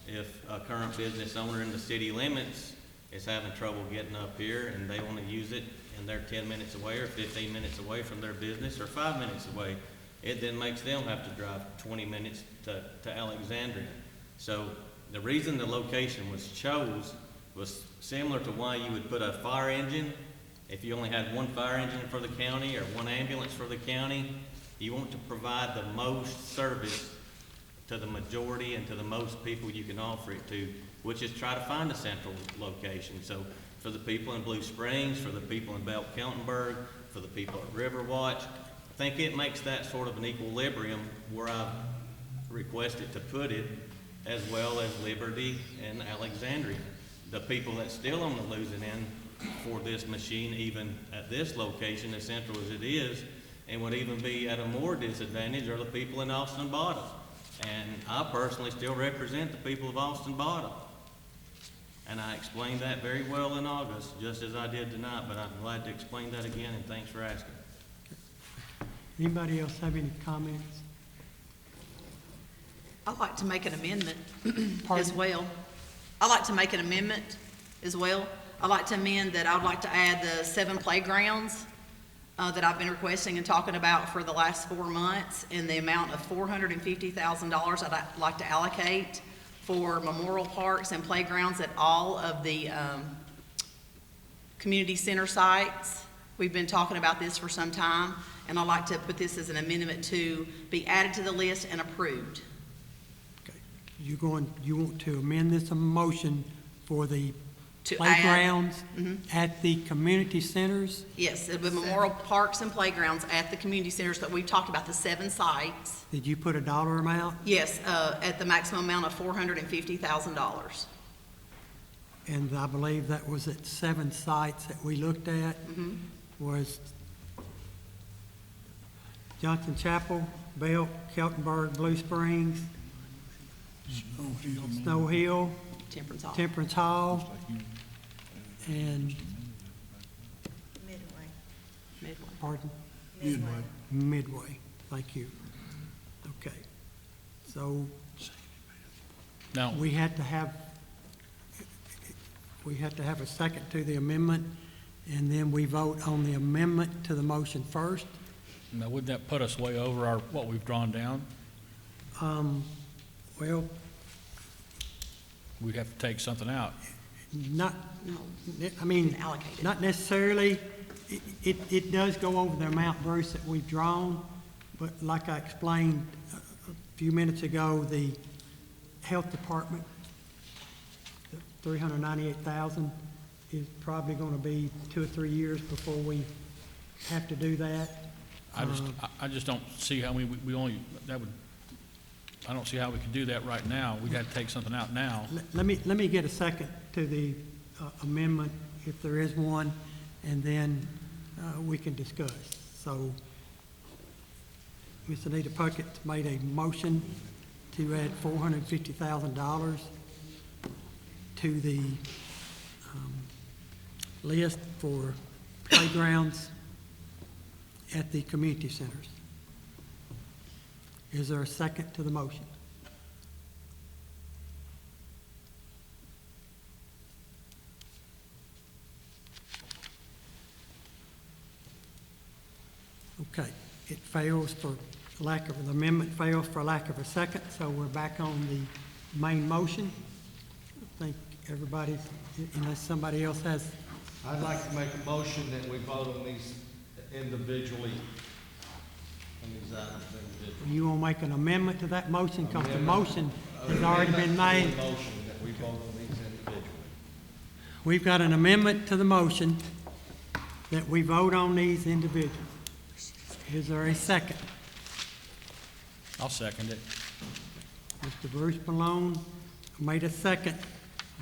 If a current business owner in the city limits is having trouble getting up here and they want to use it and they're 10 minutes away or 15 minutes away from their business or 5 minutes away, it then makes them have to drive 20 minutes to Alexandria. So the reason the location was chose was similar to why you would put a fire engine. If you only had one fire engine for the county or one ambulance for the county, you want to provide the most service to the majority and to the most people you can offer it to, which is try to find a central location. So for the people in Blue Springs, for the people in Belt-Keltenberg, for the people at Riverwatch, I think it makes that sort of an equilibrium where I've requested to put it, as well as Liberty and Alexandria. The people that still on the losing end for this machine, even at this location, as central as it is, and would even be at a more disadvantage, are the people in Austin Bottom. And I personally still represent the people of Austin Bottom. And I explained that very well in August, just as I did tonight, but I'm glad to explain that again, and thanks for asking. Anybody else have any comments? I'd like to make an amendment as Pardon? well. I'd like to make an amendment as well. I'd like to amend that I would like to add the 7 playgrounds that I've been requesting and talking about for the last 4 months, in the amount of $450,000 I'd like to allocate for memorial parks and playgrounds at all of the community center sites. We've been talking about this for some time, and I'd like to put this as an amendment to be added to the list and approved. Okay. You want to amend this motion for the To playgrounds add, at the community centers? Yes, the memorial parks and playgrounds at the community centers that we've talked about, the 7 sites. Did you put a dollar amount? Yes, at the maximum amount of $450,000. And I believe that was at 7 sites that we looked at. Was Johnson Chapel, Bell, Keltenberg, Blue Springs, Snow Hill, Temperance Hall. Temperance Hall, and, Midway. pardon? Midway. Midway, thank you. Okay, so No, we had to have a second to the amendment, and then we vote on the amendment to the motion first. now wouldn't that put us way over what we've drawn down? Well, We'd have to take something out. not, No, I mean, allocated. not necessarily. It does go over the amount, Bruce, that we've drawn, but like I explained a few minutes ago, the health department, the $398,000 is probably gonna be 2 or 3 years before we have to do that. I just don't see how we only, I don't see how we could do that right now. We'd have to take something out now. Let me get a second to the amendment, if there is one, and then we can discuss. So, Ms. Anita Puckett made a motion to add $450,000 to the list for playgrounds at the community centers. Is there a second to the motion? Okay, it fails for lack of, the amendment fails for lack of a second, so we're back on the main motion. I think everybody's, unless somebody else has, I'd like to make a motion that we vote on these individually, on these items individually. you want to make an amendment to that motion, because the motion has already been made. Motion that we vote on these individually. We've got an amendment to the motion that we vote on these individuals. Is there a second? I'll second it. Mr. Bruce Malone made a second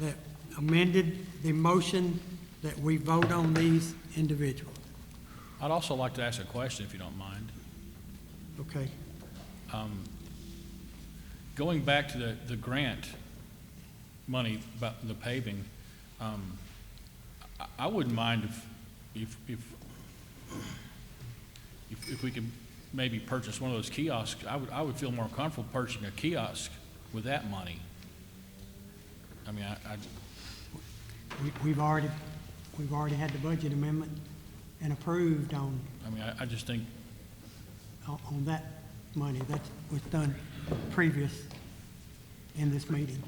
that amended the motion that we vote on these individuals. I'd also like to ask a question, if you don't mind. Okay? Going back to the grant money about the paving, I wouldn't mind if we could maybe purchase one of those kiosks. I would feel more comfortable purchasing a kiosk with that money. I mean, We've already had the budget amendment and approved on I just think, that money. That was done previous in this meeting.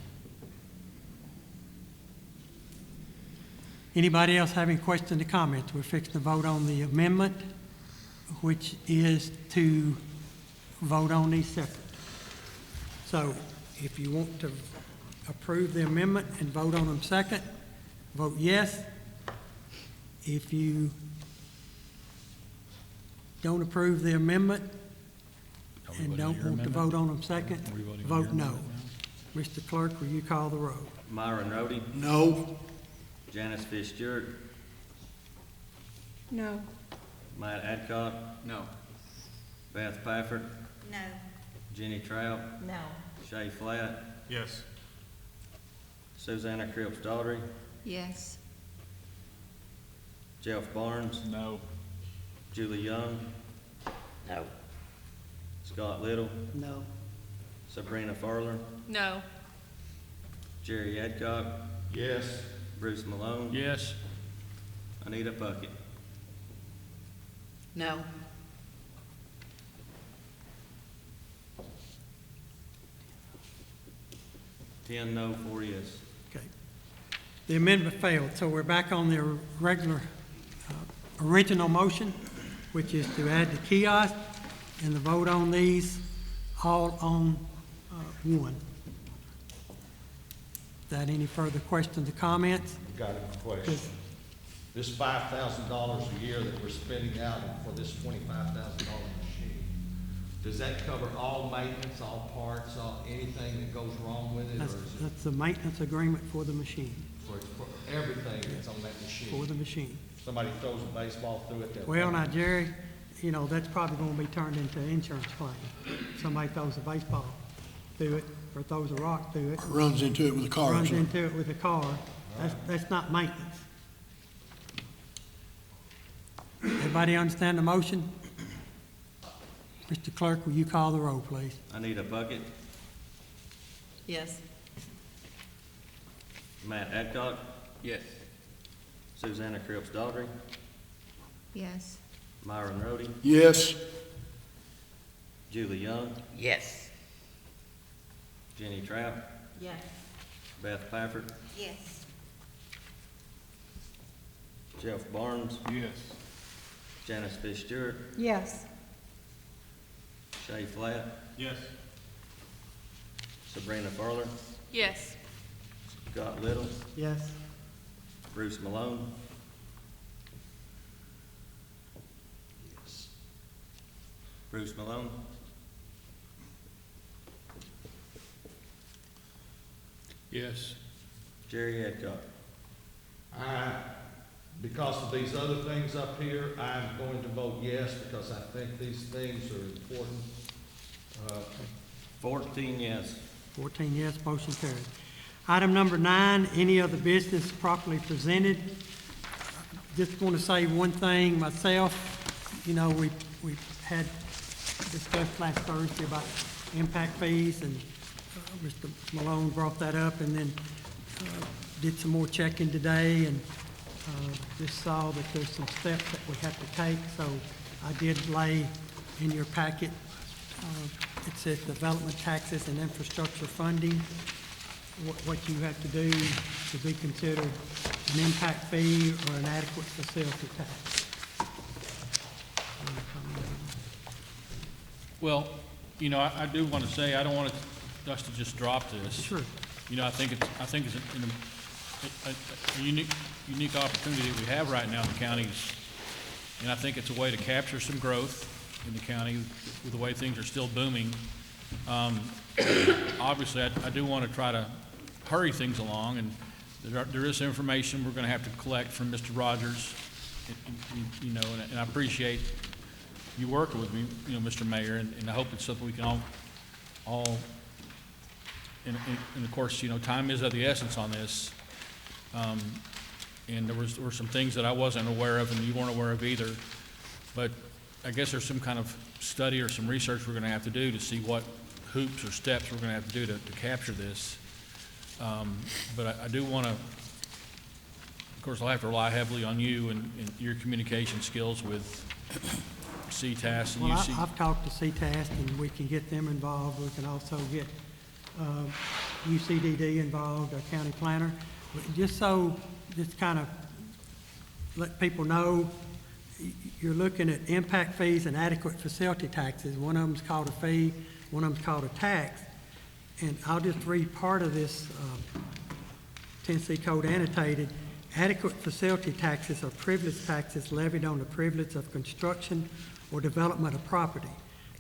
Anybody else have any questions or comments? We're fixing to vote on the amendment, which is to vote on these separate. So if you want to approve the amendment and vote on them second, vote yes. If you don't approve the amendment are we and voting on don't your want to amendment? vote on them second, Are we voting on vote your no. amendment Mr. Clerk, will you call the roll? Myron Rhodey, No. Janice Fish Stewart, No. Matt Adcock, No. Beth Pafford, No. Jenny Trout, No. Shay Flatt, Yes. Susanna Cripps Daughtry, Yes. Jeff Barnes, No. Julie Young, No. Scott Little, No. Sabrina Farler, No. Jerry Adcock, Yes. Bruce Malone, Yes, Anita Puckett. No. Ten no, 4 yes. Okay. The amendment failed, so we're back on the regular, original motion, which is to add the kiosk and the vote on these all on one. That any further questions or comments? Got a question. This $5,000 a year that we're spending out for this $25,000 machine, does that cover all maintenance, all parts, anything that goes wrong with it? Or is it That's the maintenance agreement for the machine, for everything that's on that for machine? the machine. Somebody throws a baseball through it, they'll. Well, now, Jerry, you know, that's probably gonna be turned into an insurance claim. Somebody throws a baseball through it, or throws a rock through it, Runs into it with a car or runs something. into it with a car, that's not maintenance. Everybody understand the motion? Mr. Clerk, will you call the roll, please? Anita Puckett, Yes. Matt Adcock, Yes. Susanna Cripps Daughtry, Yes. Myron Rhodey, Yes. Julie Young, Yes. Jenny Trout, Yes. Beth Pafford, Yes. Jeff Barnes, Yes. Janice Fish Stewart, Yes. Shay Flatt, Yes. Sabrina Farler, Yes. Scott Little, Yes. Bruce Malone, Bruce Malone, yes. Jerry Adcock. Because of these other things up here, I'm going to vote yes, because I think these things are important. 14 yes. 14 yes, motion carried. Item number 9, any other business properly presented. Just want to say one thing myself. You know, we had discussed last Thursday about impact fees, and Mr. Malone brought that up, and then did some more checking today, and just saw that there's some steps that we have to take. So I did lay in your packet, it says development taxes and infrastructure funding, what you have to do to be considered an impact fee or an adequate facility tax. Well, you know, I do want to say, I don't want us to just drop this. Sure. You know, I think it's a unique opportunity that we have right now in the counties, and I think it's a way to capture some growth in the county with the way things are still booming. Obviously, I do want to try to hurry things along, and there is information we're going to have to collect from Mr. Rogers, you know, and I appreciate you working with me, you know, Mr. Mayor, and I hope it's something we can all, and of course, you know, time is of the essence on this. And there were some things that I wasn't aware of and you weren't aware of either. But I guess there's some kind of study or some research we're going to have to do to see what hoops or steps we're going to have to do to capture this. But I do want to, of course, I'll have to rely heavily on you and your communication skills with CTAS and Well, UC. I've talked to CTAS, and we can get them involved. We can also get UCDD involved, our county planner. Just kind of let people know, you're looking at impact fees and adequate facility taxes. One of them's called a fee, one of them's called a tax. And I'll just read part of this Tennessee Code annotated. Adequate facility taxes are privilege taxes levied on the privilege of construction or development of property.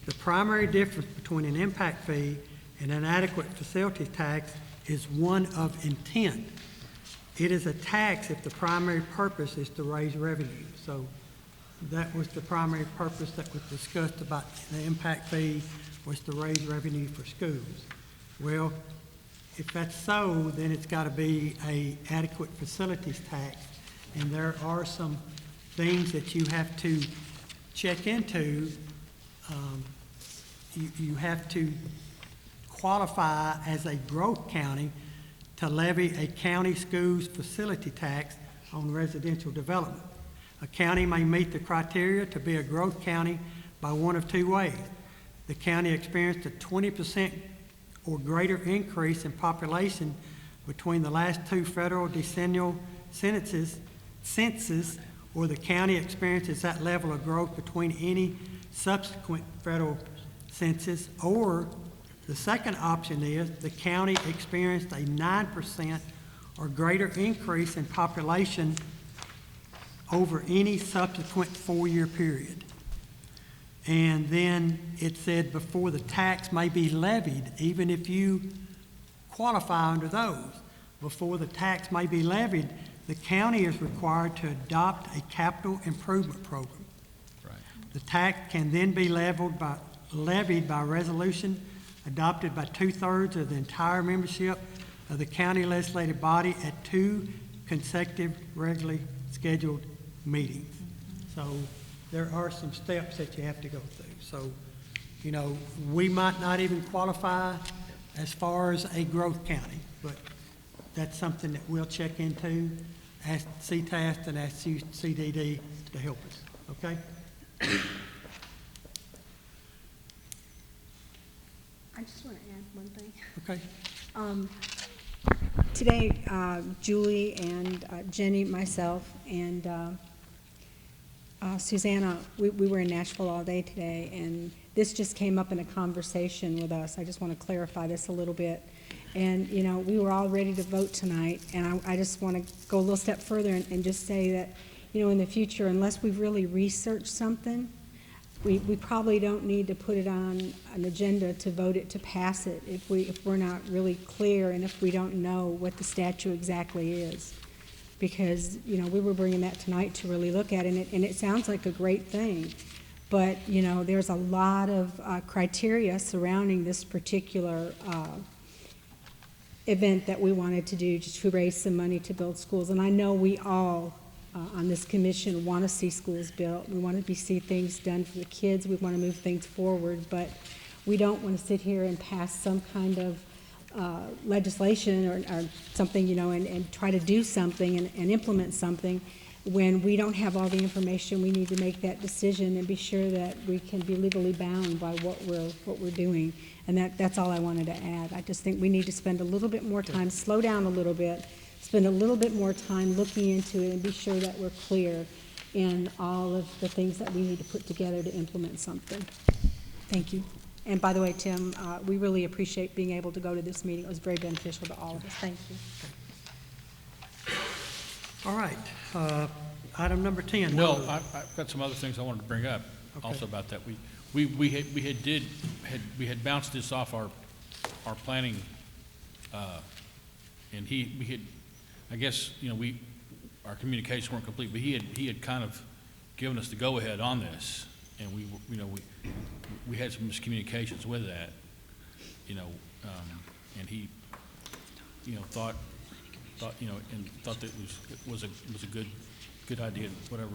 The primary difference between an impact fee and an adequate facility tax is one of intent. It is a tax if the primary purpose is to raise revenue. So that was the primary purpose that was discussed about the impact fee, was to raise revenue for schools. Well, if that's so, then it's got to be a adequate facilities tax, and there are some things that you have to check into. You have to qualify as a growth county to levy a county schools facility tax on residential development. A county may meet the criteria to be a growth county by one of two ways. The county experienced a 20% or greater increase in population between the last two federal decennial censuses, or the county experiences that level of growth between any subsequent federal census, or the second option is the county experienced a 9% or greater increase in population over any subsequent 4-year period. And then it said before the tax may be levied, even if you qualify under those, before the tax may be levied, the county is required to adopt a capital improvement program. Right. The tax can then be levied by resolution adopted by 2/3 of the entire membership of the county legislative body at 2 consecutive regularly scheduled meetings. So there are some steps that you have to go through. So, you know, we might not even qualify as far as a growth county, but that's something that we'll check into, ask CTAS and ask CDD to help us, okay? I just want to add one thing. Okay. Today, Julie and Jenny, myself, and Susanna, we were in Nashville all day today, and this just came up in a conversation with us. I just want to clarify this a little bit. And, you know, we were all ready to vote tonight, and I just want to go a little step further and just say that, you know, in the future, unless we've really researched something, we probably don't need to put it on an agenda to vote it, to pass it, if we're not really clear and if we don't know what the statute exactly is. Because, you know, we were bringing that tonight to really look at it, and it sounds like a great thing. But, you know, there's a lot of criteria surrounding this particular event that we wanted to do just to raise some money to build schools. And I know we all on this commission want to see schools built. We want to see things done for the kids. We want to move things forward, but we don't want to sit here and pass some kind of legislation or something, you know, and try to do something and implement something when we don't have all the information. We need to make that decision and be sure that we can be legally bound by what we're doing. And that's all I wanted to add. I just think we need to spend a little bit more time, slow down a little bit, spend a little bit more time looking into it and be sure that we're clear in all of the things that we need to put together to implement something. Thank you. And by the way, Tim, we really appreciate being able to go to this meeting. It was very beneficial to all of us. Thank you. All right. Item number 10. Well, I've got some other things I wanted to bring up Okay. also about that. We had bounced this off our planning, and we had, I guess, you know, our communications weren't complete, but he had kind of given us the go-ahead on this, and we had some miscommunications with that, you know, and he, you know, thought, you know, and thought that it was a good idea, whatever,